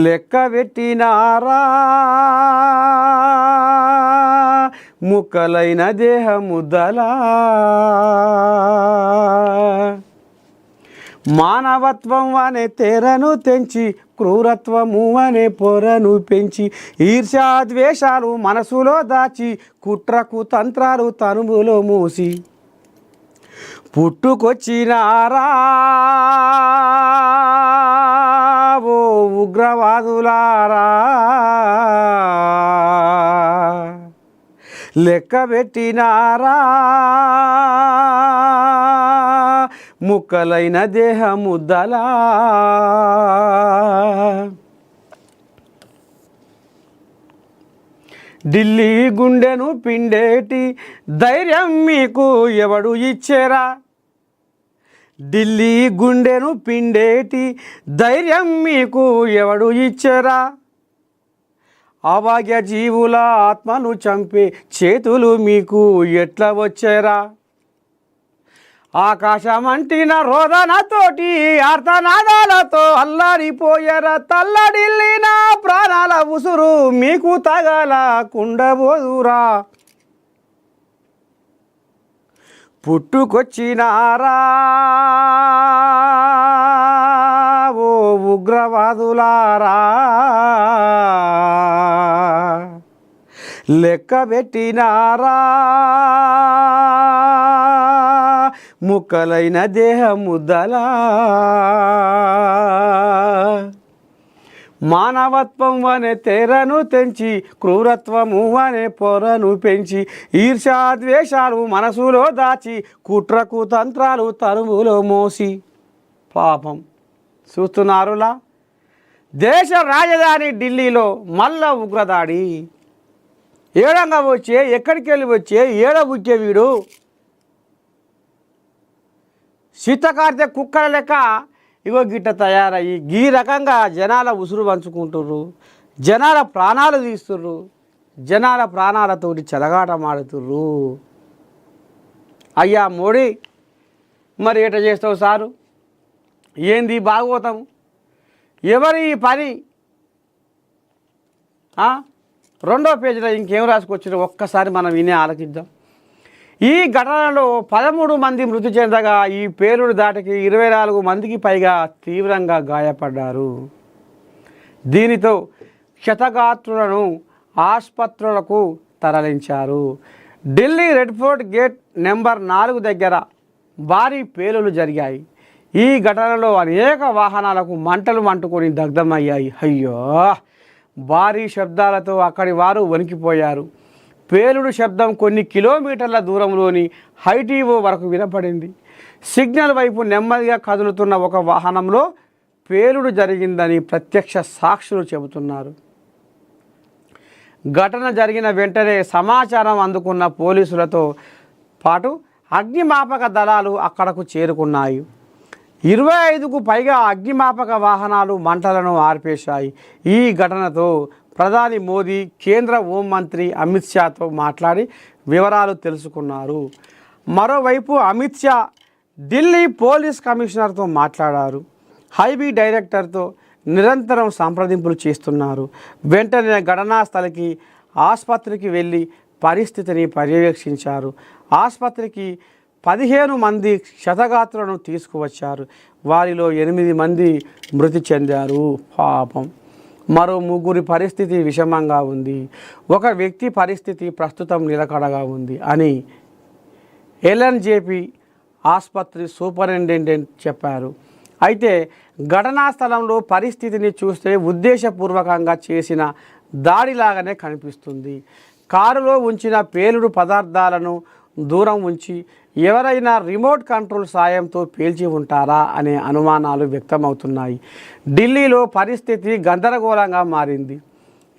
లెక్క పెట్టినారా ముక్కలైన దేహముద్దలా మానవత్వం అనే తెరను తెంచి క్రూరత్వము అనే పొరను పెంచి ఈర్ష్యాద్వేషాలు మనసులో దాచి కుట్రకు తంత్రాలు తనుములో మూసి పుట్టుకొచ్చినారా ఓ ఉగ్రవాదులారా లెక్క పెట్టినారా ముక్కలైన దేహముద్దలా ఢిల్లీ గుండెను పిండేటి ధైర్యం మీకు ఎవడు ఇచ్చేరా ఢిల్లీ గుండెను పిండేటి ధైర్యం మీకు ఎవడు ఇచ్చేరా అభాగ్య జీవుల ఆత్మను చంపే చేతులు మీకు ఎట్లా వచ్చేరా ఆకాశమంటిన రోదనతోటి ఆర్తనాదాలతో అల్లాడిపోయారా తల్లడిల్లిన ప్రాణాల ఉసురు మీకు తగలకుండబోదురా పుట్టుకొచ్చినారా ఓ ఉగ్రవాదులారా లెక్క పెట్టినారా ముక్కలైన దేహముద్దలా మానవత్వం అనే తెరను తెంచి క్రూరత్వము అనే పొరను పెంచి ఈర్ష్యాద్వేషాలు మనసులో దాచి కుట్రకు తంత్రాలు తరుములో మోసి పాపం చూస్తున్నారులా దేశ రాజధాని ఢిల్లీలో మల్ల ఉగ్రదాడి ఏడంగా వచ్చే ఎక్కడికి వెళ్ళి వచ్చే ఏడ వచ్చే వీడు శీతకార్తె కుక్కల లెక్క ఇగో గిట్ట తయారయ్యి ఈ రకంగా జనాల ఉసురు పంచుకుంటుర్రు జనాల ప్రాణాలు తీస్తుర్రు జనాల ప్రాణాలతోటి చెలగాటమాడుతుర్రు. అయ్యా మోడీ మరి ఏట చేస్తావు సారు ఏంది భాగవతం ఎవరి ఈ పని రెండో పేజీలో ఇంకేం రాసుకొచ్చారో ఒక్కసారి మనం వినే ఆలోచిద్దాం. ఈ ఘటనలో 13 మంది మృతి చెందగా ఈ పేలుడు దాటికి 24 మందికి పైగా తీవ్రంగా గాయపడ్డారు. దీనితో క్షతగాత్రులను ఆసుపత్రులకు తరలించారు. Delhi red fort gate number 4 దగ్గర భారీ పేలులు జరిగాయి. ఈ ఘటనలో అనేక వాహనాలకు మంటలు అంటుకొని దగ్ధమయ్యాయి. అయ్యో, భారీ శబ్దాలతో అక్కడి వారు వణికిపోయారు. పేలుడు శబ్దం కొన్ని కిలోమీటర్ల దూరంలోని హైటీవో వరకు వినపడింది. సిగ్నల్ వైపు నెమ్మదిగా కదులుతున్న ఒక వాహనంలో పేలుడు జరిగిందని ప్రత్యక్ష సాక్షులు చెబుతున్నారు. ఘటన జరిగిన వెంటనే సమాచారం అందుకున్న పోలీసులతో పాటు అగ్నిమాపక దళాలు అక్కడకు చేరుకున్నాయి. 25కు పైగా అగ్నిమాపక వాహనాలు మంటలను ఆర్పేశాయి. ఈ ఘటనతో ప్రధాని మోదీ కేంద్ర హోంమంత్రి అమిత్ షాతో మాట్లాడి వివరాలు తెలుసుకున్నారు. మరోవైపు అమిత్ షా ఢిల్లీ పోలీస్ కమిషనర్తో మాట్లాడారు. హైబీ డైరెక్టర్తో నిరంతరం సంప్రదింపులు చేస్తున్నారు. వెంటనే ఘటనా స్థలికి ఆసుపత్రికి వెళ్ళి పరిస్థితిని పర్యవేక్షించారు. ఆసుపత్రికి 15 మంది క్షతగాత్రులను తీసుకువచ్చారు. వారిలో 8 మంది మృతి చెందారు. పాపం. మరో 3 పరిస్థితి విషమంగా ఉంది. ఒక వ్యక్తి పరిస్థితి ప్రస్తుతం నిలకడగా ఉంది అని ఎల్ఎన్జేపీ ఆసుపత్రి సూపరింటెండెంట్ చెప్పారు. అయితే ఘటనా స్థలంలో పరిస్థితిని చూస్తే ఉద్దేశపూర్వకంగా చేసిన దాడిలాగానే కనిపిస్తుంది. కారులో ఉంచిన పేలుడు పదార్థాలను దూరం ఉంచి ఎవరైనా రిమోట్ కంట్రోల్ సాయంతో పేల్చి ఉంటారా అనే అనుమానాలు వ్యక్తమవుతున్నాయి. ఢిల్లీలో పరిస్థితి గందరగోళంగా మారింది.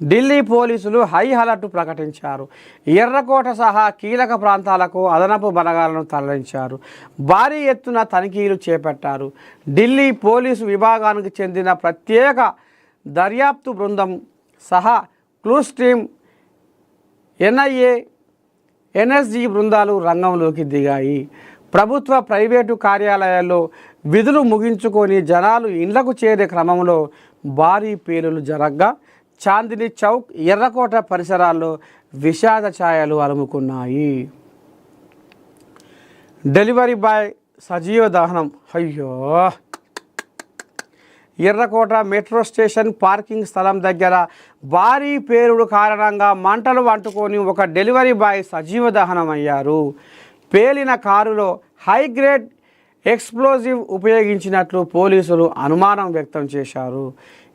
ఢిల్లీ పోలీసులు హై అలర్ట్ ప్రకటించారు. ఎర్రకోట సహా కీలక ప్రాంతాలకు అదనపు బలగాలను తరలించారు. భారీ ఎత్తున తనిఖీలు చేపట్టారు. ఢిల్లీ పోలీసు విభాగానికి చెందిన ప్రత్యేక దర్యాప్తు బృందం సహా క్లూస్ టీమ్, ఎన్ఐఏ, ఎన్ఎస్జీ బృందాలు రంగంలోకి దిగాయి. ప్రభుత్వ ప్రైవేటు కార్యాలయాల్లో విధులు ముగించుకొని జనాలు ఇళ్లకు చేరే క్రమంలో భారీ పేలులు జరగ్గా చాందిని చౌక్ ఎర్రకోట పరిసరాల్లో విషాద ఛాయలు అలుముకున్నాయి. డెలివరీ బాయ్ సజీవ దహనం. అయ్యో! ఎర్రకోట మెట్రో స్టేషన్ పార్కింగ్ స్థలం దగ్గర భారీ పేలుడు కారణంగా మంటలు అంటుకొని ఒక డెలివరీ బాయ్ సజీవ దహనం అయ్యారు. పేలిన కారులో హైగ్రేడ్ ఎక్స్ప్లోజివ్ ఉపయోగించినట్లు పోలీసులు అనుమానం వ్యక్తం చేశారు.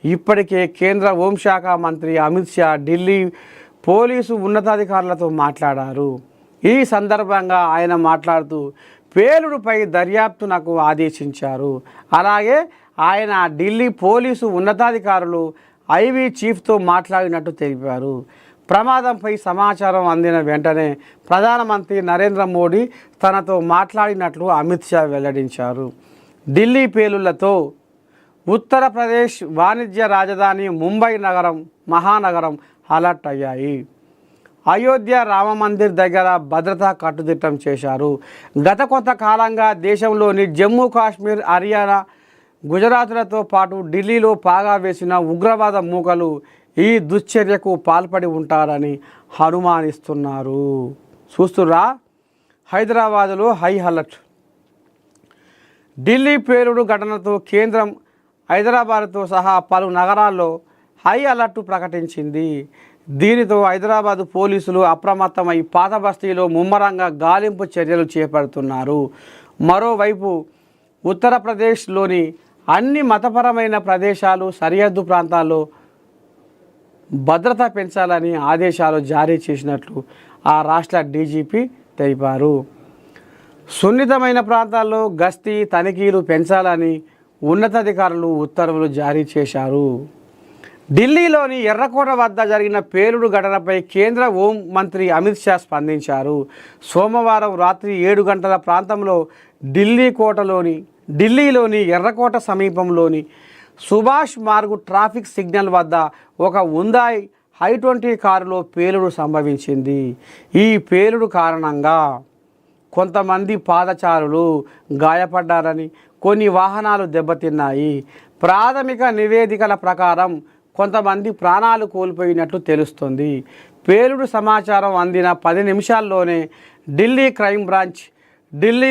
ఇప్పటికే కేంద్ర హోంశాఖ మంత్రి అమిత్ షా ఢిల్లీ పోలీసు ఉన్నతాధికారులతో మాట్లాడారు. ఈ సందర్భంగా ఆయన మాట్లాడుతూ పేలుడుపై దర్యాప్తునకు ఆదేశించారు. అలాగే ఆయన ఢిల్లీ పోలీసు ఉన్నతాధికారులు ఐవీ చీఫ్తో మాట్లాడినట్టు తెలిపారు. ప్రమాదంపై సమాచారం అందిన వెంటనే ప్రధానమంత్రి నరేంద్ర మోడీ తనతో మాట్లాడినట్లు అమిత్ షా వెల్లడించారు. ఢిల్లీ పేలుళ్లతో ఉత్తరప్రదేశ్ వాణిజ్య రాజధాని ముంబై నగరం మహానగరం అలర్ట్ అయ్యాయి. అయోధ్య రామమందిర్ దగ్గర భద్రతా కట్టుదిట్టం చేశారు. గత కొంతకాలంగా దేశంలోని జమ్మూ కాశ్మీర్, హర్యానా, గుజరాత్లతో పాటు ఢిల్లీలో పాగా వేసిన ఉగ్రవాద మూకలు ఈ దుశ్చర్యకు పాల్పడి ఉంటారని అనుమానిస్తున్నారు. చూస్తురా, హైదరాబాదులో హై అలర్ట్. ఢిల్లీ పేలుడు ఘటనతో కేంద్రం హైదరాబాద్తో సహా పలు నగరాల్లో హై అలర్ట్ ప్రకటించింది. దీనితో హైదరాబాదు పోలీసులు అప్రమత్తమై పాత బస్తీలో ముమ్మరంగా గాలింపు చర్యలు చేపడుతున్నారు. మరోవైపు ఉత్తరప్రదేశ్లోని అన్ని మతపరమైన ప్రదేశాలు, సరిహద్దు ప్రాంతాల్లో భద్రత పెంచాలని ఆదేశాలు జారీ చేసినట్లు ఆ రాష్ట్ర డీజీపీ తెలిపారు. సున్నితమైన ప్రాంతాల్లో గస్తీ తనిఖీలు పెంచాలని ఉన్నతాధికారులు ఉత్తర్వులు జారీ చేశారు. ఢిల్లీలోని ఎర్రకోట వద్ద జరిగిన పేలుడు ఘటనపై కేంద్ర హోం మంత్రి అమిత్ షా స్పందించారు. సోమవారం రాత్రి 7 గంటల ప్రాంతంలో ఢిల్లీలోని ఎర్రకోట సమీపంలోని సుభాష్ మార్గ్ ట్రాఫిక్ సిగ్నల్ వద్ద ఒక ఉందాయ్ i20 కారులో పేలుడు సంభవించింది. ఈ పేలుడు కారణంగా కొంతమంది పాదచారులు గాయపడ్డారని, కొన్ని వాహనాలు దెబ్బతిన్నాయి. ప్రాథమిక నివేదికల ప్రకారం కొంతమంది ప్రాణాలు కోల్పోయినట్లు తెలుస్తుంది. పేలుడు సమాచారం అందిన 10 నిమిషాల్లోనే ఢిల్లీ క్రైమ్ బ్రాంచ్, ఢిల్లీ